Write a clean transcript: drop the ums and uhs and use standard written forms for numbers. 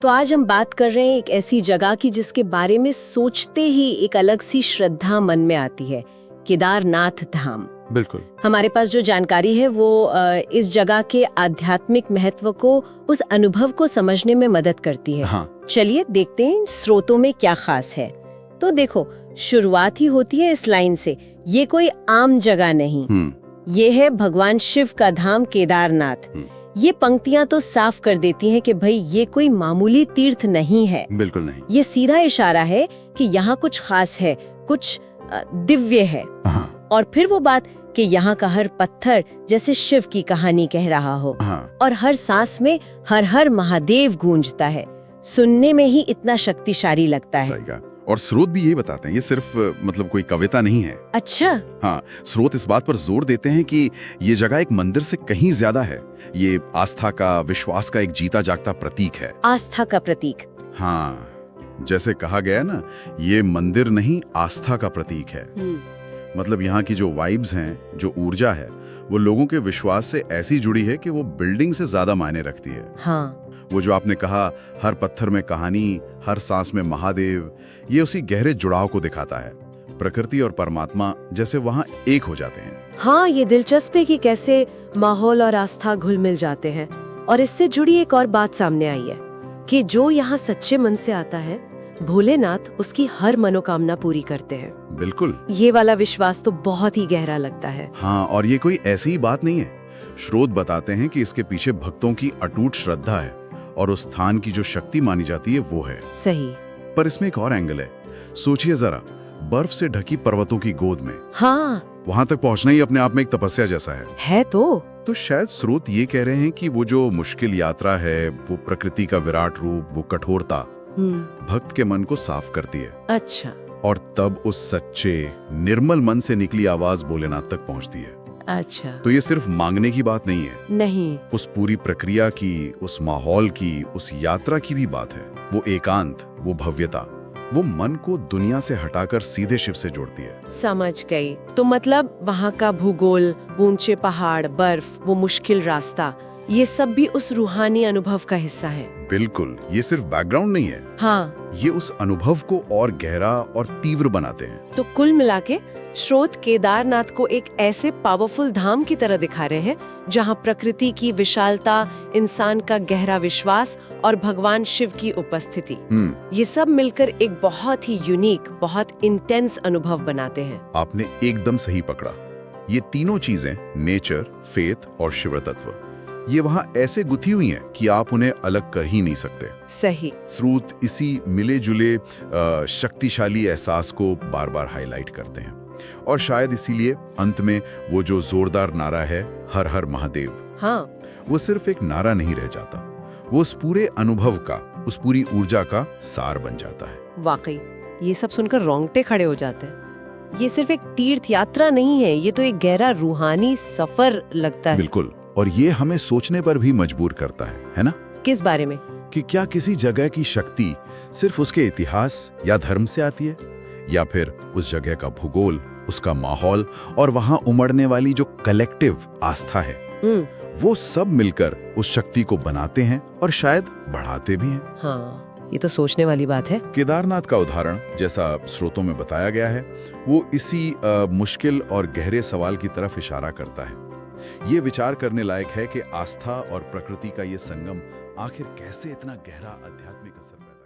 तो आज हम बात कर रहे हैं एक ऐसी जगह की जिसके बारे में सोचते ही एक अलग सी श्रद्धा मन में आती है, केदारनाथ धाम। बिल्कुल। हमारे पास जो जानकारी है वो इस जगह के आध्यात्मिक महत्व को, उस अनुभव को समझने में मदद करती है। हाँ। चलिए देखते हैं स्रोतों में क्या खास है। तो देखो, शुरुआत ही होती है इस लाइन से, ये कोई आम जगह नहीं, ये है भगवान शिव का धाम केदारनाथ। ये पंक्तियां तो साफ कर देती हैं कि भाई ये कोई मामूली तीर्थ नहीं है। बिल्कुल नहीं। ये सीधा इशारा है कि यहाँ कुछ खास है, कुछ दिव्य है। हाँ। और फिर वो बात कि यहाँ का हर पत्थर जैसे शिव की कहानी कह रहा हो। हाँ। और हर सांस में हर हर महादेव गूंजता है। सुनने में ही इतना शक्तिशाली लगता है। सही कहा। और स्रोत भी यही बताते हैं, ये सिर्फ मतलब कोई कविता नहीं है। अच्छा। हाँ, स्रोत इस बात पर जोर देते हैं कि ये जगह एक मंदिर से कहीं ज्यादा है। ये आस्था का, विश्वास का एक जीता जागता प्रतीक है। आस्था का प्रतीक। हाँ, जैसे कहा गया ना, ये मंदिर नहीं आस्था का प्रतीक है। मतलब यहाँ की जो वाइब्स हैं, जो ऊर्जा है, वो लोगों के विश्वास से ऐसी जुड़ी है कि वो बिल्डिंग से ज्यादा मायने रखती है। हाँ। वो जो आपने कहा, हर पत्थर में कहानी, हर सांस में महादेव, ये उसी गहरे जुड़ाव को दिखाता है। प्रकृति और परमात्मा जैसे वहाँ एक हो जाते हैं। हाँ, ये दिलचस्प है कि कैसे माहौल और आस्था घुल मिल जाते हैं। और इससे जुड़ी एक और बात सामने आई है कि जो यहाँ सच्चे मन से आता है, भोलेनाथ उसकी हर मनोकामना पूरी करते हैं। बिल्कुल। ये वाला विश्वास तो बहुत ही गहरा लगता है। हाँ, और ये कोई ऐसी ही बात नहीं है। स्रोत बताते हैं कि इसके पीछे भक्तों की अटूट श्रद्धा है और उस स्थान की जो शक्ति मानी जाती है वो है। सही। पर इसमें एक और एंगल है। सोचिए जरा, बर्फ से ढकी पर्वतों की गोद में, हाँ, वहां तक पहुंचना ही अपने आप में एक तपस्या जैसा है। तो शायद स्रोत ये कह रहे हैं कि वो जो मुश्किल यात्रा है, वो प्रकृति का विराट रूप, वो कठोरता भक्त के मन को साफ करती है। अच्छा। और तब उस सच्चे निर्मल मन से निकली आवाज भोलेनाथ तक पहुंचती है। अच्छा। तो ये सिर्फ मांगने की बात नहीं है। नहीं। उस पूरी प्रक्रिया की, उस माहौल की, उस यात्रा की भी बात है। वो एकांत, वो भव्यता, वो मन को दुनिया से हटाकर सीधे शिव से जोड़ती है। समझ गई। तो मतलब वहाँ का भूगोल, ऊंचे पहाड़, बर्फ, वो मुश्किल रास्ता, ये सब भी उस रूहानी अनुभव का हिस्सा है। बिल्कुल, ये सिर्फ बैकग्राउंड नहीं है। हाँ। ये उस अनुभव को और गहरा और तीव्र बनाते हैं। तो कुल मिलाके स्रोत केदारनाथ को एक ऐसे पावरफुल धाम की तरह दिखा रहे हैं जहां प्रकृति की विशालता, इंसान का गहरा विश्वास और भगवान शिव की उपस्थिति, ये सब मिलकर एक बहुत ही यूनिक, बहुत इंटेंस अनुभव बनाते हैं। आपने एकदम सही पकड़ा। ये तीनों चीजें, नेचर, फेथ और शिव तत्व, ये वहाँ ऐसे गुथी हुई हैं कि आप उन्हें अलग कर ही नहीं सकते। सही। स्रोत इसी मिले जुले शक्तिशाली एहसास को बार बार हाईलाइट करते हैं। और शायद इसीलिए अंत में वो जो जोरदार नारा है, हर हर महादेव, हाँ, वो सिर्फ एक नारा नहीं रह जाता, वो उस पूरे अनुभव का, उस पूरी ऊर्जा का सार बन जाता है। वाकई ये सब सुनकर रोंगटे खड़े हो जाते हैं। ये सिर्फ एक तीर्थ यात्रा नहीं है, ये तो एक गहरा रूहानी सफर लगता है। बिल्कुल। और ये हमें सोचने पर भी मजबूर करता है ना? किस बारे में? कि क्या किसी जगह की शक्ति सिर्फ उसके इतिहास या धर्म से आती है, या फिर उस जगह का भूगोल, उसका माहौल और वहां उमड़ने वाली जो कलेक्टिव आस्था है, वो सब मिलकर उस शक्ति को बनाते हैं और शायद बढ़ाते भी हैं। हाँ, ये तो सोचने वाली बात है। केदारनाथ का उदाहरण, जैसा स्रोतों में बताया गया है, वो इसी मुश्किल और गहरे सवाल की तरफ इशारा करता है। ये विचार करने लायक है कि आस्था और प्रकृति का ये संगम आखिर कैसे इतना गहरा आध्यात्मिक असर पैदा